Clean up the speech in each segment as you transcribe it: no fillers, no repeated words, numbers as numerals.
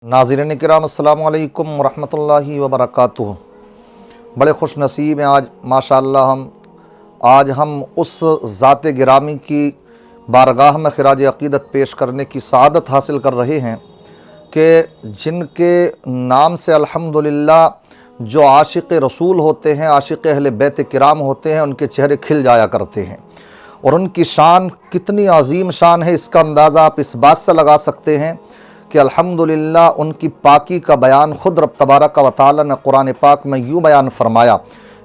नाज़रीन किराम अस्सलामु अलैकुम वरहमतुल्लाहि वबरकातुहू। बड़े खुश नसीब हैं आज माशाअल्लाह हम उस ज़ात गिरामी की बारगाह में खिराज अक़ीदत पेश करने की सआदत हासिल कर रहे हैं कि जिनके नाम से अल्हम्दुलिल्लाह जो आशिक़ रसूल होते हैं, आशिक़ अहले बैत किराम होते हैं, उनके चेहरे खिल जाया करते हैं। और उनकी शान कितनी अज़ीम शान है, इसका अंदाज़ा आप इस बात से लगा सकते हैं कि अल्हम्दुलिल्लाह उनकी पाकी का बयान ख़ुद रब तबारक व तआला ने कुरान पाक में यूँ बयान फरमाया,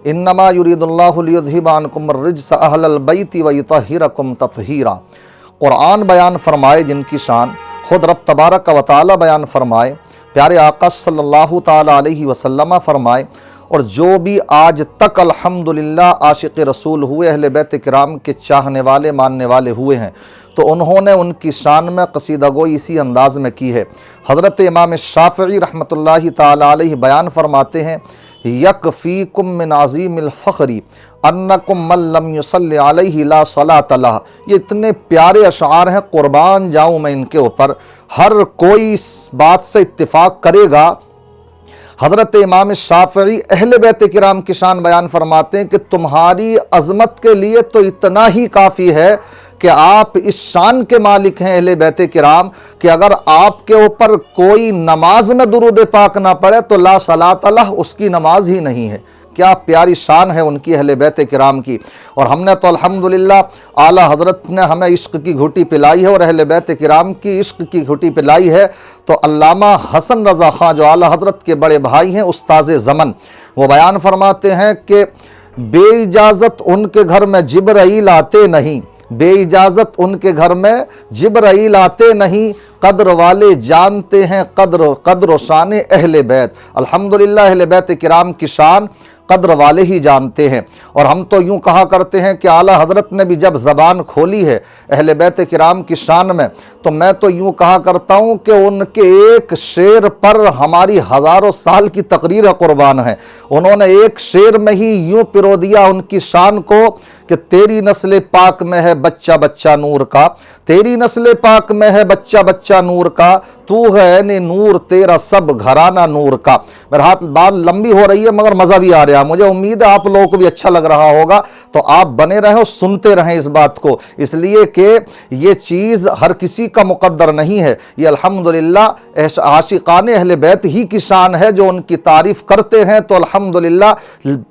इन्नमा युरीदुल्लाहु लियुज़हिबा अन्कुम अर्रिज्स अहलल बैति व युतहिरकुम तत्हीरा। कुरान बयान फरमाए जिनकी शान, ख़ुद रब तबारक व तआला बयान फरमाए, प्यारे आका सल्लल्लाहु ताला अलैहि वसल्लम फरमाए। और जो भी आज तक अल्हम्दुलिल्लाह आशिक़ रसूल हुए, अहले बैत किराम के चाहने वाले मानने वाले हुए हैं, तो उन्होंने उनकी शान में क़सीदा गोई इसी अंदाज़ में की है। हज़रत इमाम शाफ़िई रहमतुल्लाहि ताला अलैहि बयान फरमाते हैं, यकफ़ीकुम मिन अज़ीमिल फ़ख़्री अन्नकुम मन लम युसल्लि अलैहि ला सलात लह। ये इतने प्यारे अशआर हैं, कुर्बान जाऊँ मैं इनके ऊपर। हर कोई इस बात से इत्तिफ़ाक़ करेगा। हज़रत इमाम शाफ़िई अहले बैत किराम की शान बयान फरमाते हैं कि तुम्हारी अज़मत के लिए तो इतना ही काफ़ी है कि आप इस शान के मालिक हैं अहले बैत किराम कि अगर आपके ऊपर कोई नमाज में दुरूद पाक ना पढ़े तो ला सलात लह, उसकी नमाज ही नहीं है। क्या प्यारी शान है उनकी अहले बैत किराम की। और हमने तो अल्हम्दुलिल्लाह आला हज़रत ने हमें इश्क की घुटी पिलाई है और अहले बैत किराम की इश्क की घुटी पिलाई है। तो अल्लामा हसन रज़ा ख़ां जो आला हज़रत के बड़े भाई हैं, उस्ताज़े ज़मन, वो बयान फरमाते हैं कि बेइजाज़त उनके घर में जिब्राईल आते नहीं, बेइजाज़त उनके घर में जिब्राईल आते नहीं, कद्र वाले जानते हैं कद्र शान अहले बैत। अल्हम्दुलिल्लाह अहले बैत किराम की शान कद्र वाले ही जानते हैं। और हम तो यूँ कहा करते हैं कि आला हज़रत ने भी जब ज़बान खोली है अहले बैत किराम की शान में, तो मैं तो यूँ कहा करता हूँ कि उनके एक शेर पर हमारी हज़ारों साल की तकरीर कुर्बान है। उन्होंने एक शेर में ही यूँ पिरो दिया उनकी शान को कि तेरी नस्ल पाक में है बच्चा बच्चा नूर का, तेरी नस्ल पाक में है बच्चा बच्चा नूर का, तू है ने नूर तेरा सब घराना नूर का। मेरा हाथ बात लंबी हो रही है मगर मज़ा भी आ रहा है, मुझे उम्मीद है आप लोगों को भी अच्छा लग रहा होगा। तो आप बने रहें और सुनते रहें इस बात को, इसलिए कि ये चीज़ हर किसी का मुक़द्दर नहीं है। ये अल्हम्दुलिल्लाह आशिक़ाने अहले बैत ही की शान है। जो उनकी तारीफ़ करते हैं तो अल्हम्दुलिल्लाह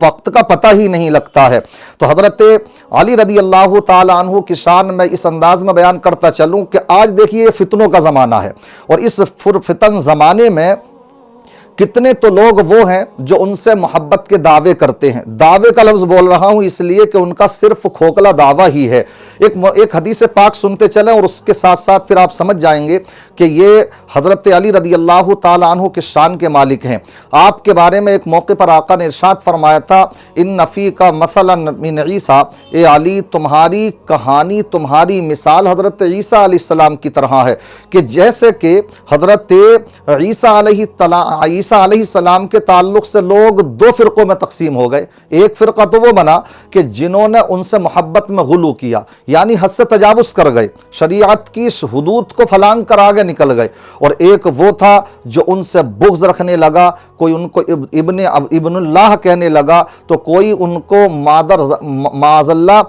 वक्त का पता ही नहीं लगता है। तो हज़रत अली रदी अल्लाह ताला अन्हु की शान में इस अंदाज में बयान करता चलूँ कि आज देखिए फितनों का ज़माना है और इस फितन ज़माने में कितने तो लोग वो हैं जो उनसे मोहब्बत के दावे करते हैं। दावे का लफ्ज़ बोल रहा हूँ इसलिए कि उनका सिर्फ खोखला दावा ही है। एक हदीस पाक सुनते चलें और उसके साथ साथ फिर आप समझ जाएंगे कि ये हज़रत अली रदी अल्लाह ताला अन्हु के शान के मालिक हैं। आपके बारे में एक मौके पर आका ने इरशाद फरमाया था, इन नफ़ी का मसलन मिन ईसा, ए अली तुम्हारी कहानी तुम्हारी मिसाल हज़रत ईसा अलैहिस्सलाम की तरह है कि जैसे कि हज़रत ईसा अलैहिस्सलाम के ताल्लुक़ से लोग दो फ़िरक़ों में तकसीम हो गए। एक फ़िरक़ा तो वो बना कि जिन्होंने उनसे मोहब्बत में गुलू किया, यानी हद से तजावुज़ कर गए, शरीयत की हुदूद को फलांग कर आगे निकल गए। और एक वो था जो उनसे बुग़्ज़ रखने लगा, कोई उनको इब्नुल्लाह कहने लगा, तो कोई उनको माज़ल्ला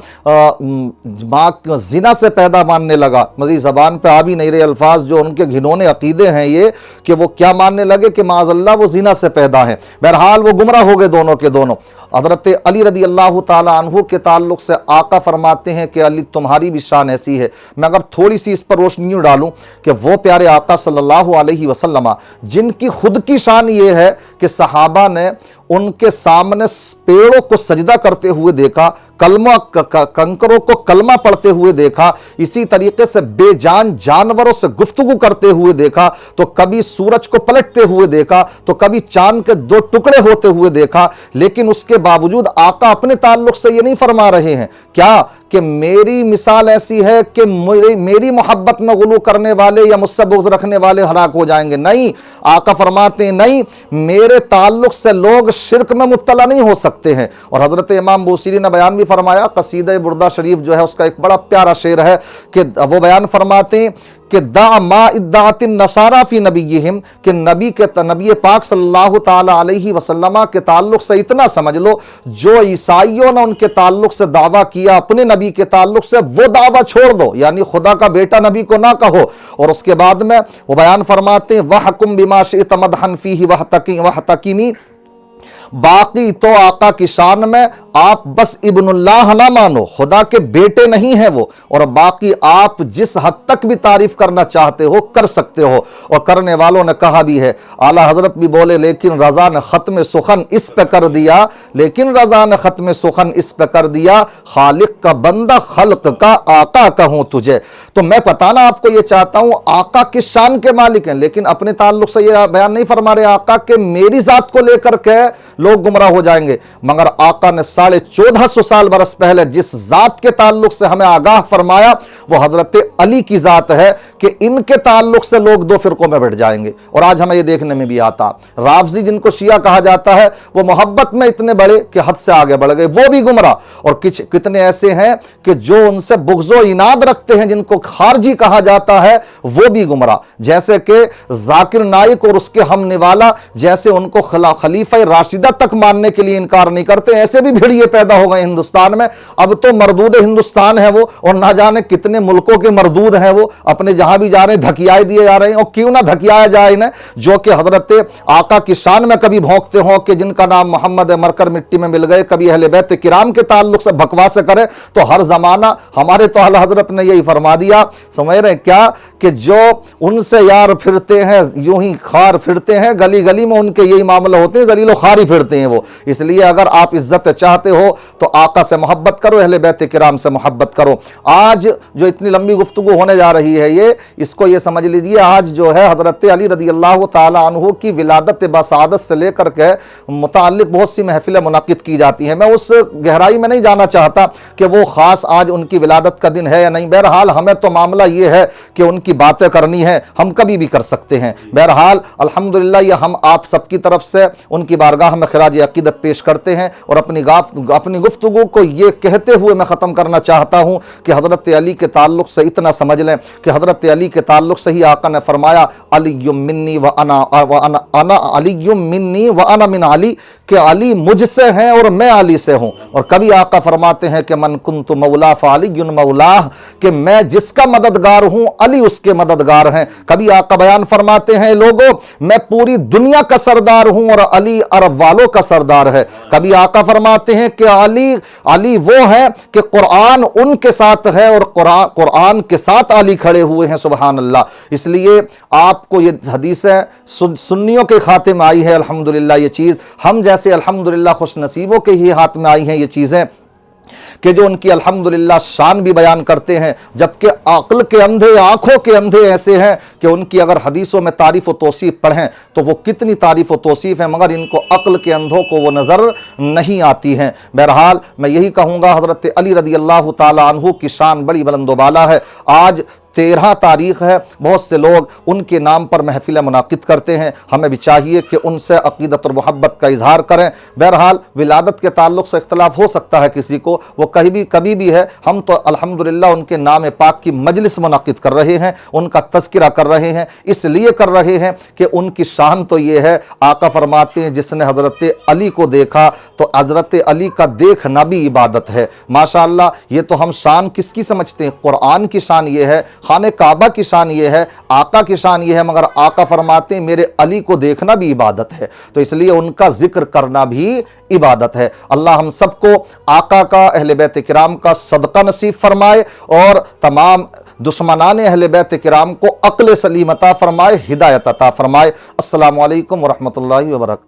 ज़िना से पैदा मानने लगा। मज़ीद ज़बान पे आ भी नहीं रहे अल्फाज जो उनके घिनौने अक़ीदे हैं ये कि वो क्या मानने लगे कि माज़ल्ला वो ज़िना से पैदा है। बहरहाल वो गुमराह हो गए दोनों के दोनों। हज़रत अली रदी अल्लाह ताला अन्हु के ताल्लुक़ से आका फरमाते हैं कि अली तुम्हारी भी शान ऐसी है। मैं अगर थोड़ी सी इस पर रोशनी डालूँ कि वो प्यारे आका सल्लल्लाहु अलैहि वसल्लम जिनकी खुद की शान ये है कि सहाबा ने उनके सामने पेड़ों को सजदा करते हुए देखा, कंकरों को कलमा पढ़ते हुए देखा, इसी तरीके से बेजान जानवरों से गुफ्तगू करते हुए देखा, तो कभी सूरज को पलटते हुए देखा, तो कभी चांद के दो टुकड़े होते हुए देखा। लेकिन उसके बावजूद आका अपने ताल्लुक़ से ये नहीं फरमा रहे हैं क्या कि मेरी मिसाल ऐसी है कि मेरी मोहब्बत में गुलू करने वाले या मुझसे बुग़्ज़ रखने वाले हलाक हो जाएंगे। नहीं, आका फरमाते हैं नहीं, मेरे ताल्लुक़ से लोग शिरक में मुब्तला नहीं हो सकते हैं। और हज़रत इमाम बूसीरी ने बयान भी फरमाया, क़सीदा बुर्दा शरीफ जो है उसका एक बड़ा प्यारा शेर है कि वो बयान फरमाते हैं کہ دا ما ادعت النصارى فی نبیہم، کہ نبی پاک صلی اللہ تعالی علیہ وسلم کے تعلق سے اتنا سمجھ لو، جو عیسائیوں نے ان کے تعلق سے دعویٰ کیا اپنے نبی کے تعلق سے، وہ دعویٰ چھوڑ دو، یعنی خدا کا بیٹا نبی کو نہ کہو۔ اور اس کے بعد میں وہ بیان فرماتے ہیں وَحْكُمْ بِمَا شِئْتَ مَدْحًا فِيهِ وَاحْتَكِمِ، باقی تو آقا کی شان میں آپ بس ابن اللہ نہ مانو، خدا کے بیٹے نہیں ہیں وہ، اور باقی آپ جس حد تک بھی تعریف کرنا چاہتے ہو کر سکتے ہو۔ اور کرنے والوں نے کہا بھی ہے، اعلیٰ حضرت بھی بولے لیکن رضا نے ختم سخن اس پہ کر دیا، لیکن رضا نے ختم سخن اس پہ کر دیا، خالق کا بندہ خلق کا آقا کہوں تجھے۔ تو میں بتانا آپ کو یہ چاہتا ہوں، آقا کس شان کے مالک ہیں، لیکن اپنے تعلق سے یہ بیان نہیں فرما رہے آقا کہ میری ذات کو لے کر کے لوگ گمراہ ہو جائیں گے، مگر آقا نے 1450 سال برس پہلے جس ذات کے تعلق سے ہمیں آگاہ فرمایا وہ حضرت علی کی ذات ہے، کہ ان کے تعلق سے لوگ دو فرقوں میں بیٹھ جائیں گے۔ اور آج ہمیں یہ دیکھنے میں بھی آتا، رافضی جن کو شیعہ کہا جاتا ہے، وہ محبت میں اتنے بڑے کہ حد سے آگے بڑھ گئے، وہ بھی گمراہ۔ اور کتنے ایسے ہیں کہ جو ان سے بغض و عناد رکھتے ہیں، جن کو خارجی کہا جاتا ہے، وہ بھی گمراہ، جیسے کہ ذاکر نائک اور اس کے ہم نوالا، جیسے ان کو خلیفہ راشدہ تک ماننے کے لیے انکار نہیں کرتے، ایسے بھی بھیڑیے پیدا ہو گئے ہندوستان میں۔ اب تو مردود ہندوستان ہے وہ، اور نہ جانے کتنے ملکوں کے مردود ہیں وہ، اپنے جہاں بھی جا رہے ہیں دھکیائے دیے جا رہے ہیں، اور کیوں نہ دھکیایا جائے انہیں، جو کہ حضرت آقا کی شان میں کبھی بھونکتے ہوں کہ جن کا نام محمد مر کر مٹی میں مل گئے، کبھی اہل بیت کرام کے تعلق سے بکواسے کرے۔ تو ہر زمانہ ہمارے تو اعلیٰ حضرت نے یہی فرما دیا، سمجھ رہے ہیں کیا، کہ جو ان سے یار پھرتے ہیں یوں ہی خار پھرتے ہیں، گلی گلی میں ان کے یہی معاملہ ہوتے ہیں، ذلیل و خاری پھرتے ہیں وہ۔ اس لیے اگر آپ عزت چاہتے ہو تو آقا سے محبت کرو، اہل بیت کرام سے محبت کرو۔ آج جو اتنی لمبی گفتگو ہونے جا رہی ہے، اس کو یہ سمجھ لیجیے، آج جو ہے حضرت علی رضی اللہ تعالی عنہ کی ولادت بسعادت سے لے کر کے متعلق بہت سی محفلیں منعقد کی جاتی ہیں۔ میں اس گہرائی میں نہیں جانا چاہتا کہ وہ خاص آج ان کی ولادت کا دن ہے یا نہیں، بہرحال ہمیں تو معاملہ یہ ہے کہ ان کی باتیں کرنی ہے، ہم کبھی بھی کر سکتے ہیں۔ بہرحال الحمدللہ یہ ہم آپ سب کی طرف سے ان کی بارگاہ میں خراج عقیدت پیش کرتے ہیں، اور اپنی گفتگو کو یہ کہتے ہوئے میں ختم کرنا چاہتا ہوں کہ حضرت علی کے تعلق سے اتنا سمجھ لیں کہ حضرت علی کے تعلق سے ہی آقا نے فرمایا علی منی وانا علی منی وانا من علی، کہ علی مجھ سے ہیں اور میں علی سے ہوں۔ اور کبھی آقا فرماتے ہیں کہ من کنت مولا فعلی مولاہ، کہ میں جس کا مددگار ہوں علی اس کے مددگار ہیں۔ کبھی آقا بیان فرماتے ہیں لوگوں میں پوری دنیا کا سردار ہوں اور علی عرب والوں کا سردار ہے۔ کبھی آقا فرماتے ہیں کہ علی وہ ہے کہ قرآن ان کے ساتھ ہے اور قرآن کے ساتھ علی کھڑے ہوئے ہیں، سبحان اللہ۔ اس لیے آپ کو یہ حدیثیں سنیوں کے خاتے میں آئی ہے الحمدللہ یہ چیز، ہم جیسے الحمدللہ خوش نصیبوں کے ہی ہاتھ میں آئی ہیں یہ چیزیں، کہ جو ان کی الحمدللہ شان بھی بیان کرتے ہیں، جبکہ عقل کے اندھے، آنکھوں کے اندھے ایسے ہیں کہ ان کی اگر حدیثوں میں تعریف و توصیف پڑھیں تو وہ کتنی تعریف و توصیف ہیں، مگر ان کو عقل کے اندھوں کو وہ نظر نہیں آتی ہیں۔ بہرحال میں یہی کہوں گا، حضرت علی رضی اللہ تعالی عنہ کی شان بڑی بلند و بالا ہے۔ آج 13 تاریخ ہے، بہت سے لوگ ان کے نام پر محفلیں منعقد کرتے ہیں، ہمیں بھی چاہیے کہ ان سے عقیدت اور محبت کا اظہار کریں۔ بہرحال ولادت کے تعلق سے اختلاف ہو سکتا ہے کسی کو، وہ کبھی بھی ہے، ہم تو الحمدللہ ان کے نام پاک کی مجلس منعقد کر رہے ہیں، ان کا تذکرہ کر رہے ہیں، اس لیے کر رہے ہیں کہ ان کی شان تو یہ ہے، آقا فرماتے ہیں جس نے حضرت علی کو دیکھا تو حضرت علی کا دیکھنا بھی عبادت ہے۔ ماشاءاللہ یہ تو ہم شان کس کی سمجھتے ہیں، قرآن کی شان یہ ہے، خانہ کعبہ کی شان یہ ہے، آقا کی شان یہ ہے، مگر آقا فرماتے ہیں میرے علی کو دیکھنا بھی عبادت ہے، تو اس لیے ان کا ذکر کرنا بھی عبادت ہے۔ اللہ ہم سب کو آقا کا، اہل بیت کرام کا صدقہ نصیب فرمائے، اور تمام دشمنان اہل بیت کرام کو عقل سلیم عطا فرمائے، ہدایت عطا فرمائے۔ السلام علیکم ورحمۃ اللہ وبرکاتہ۔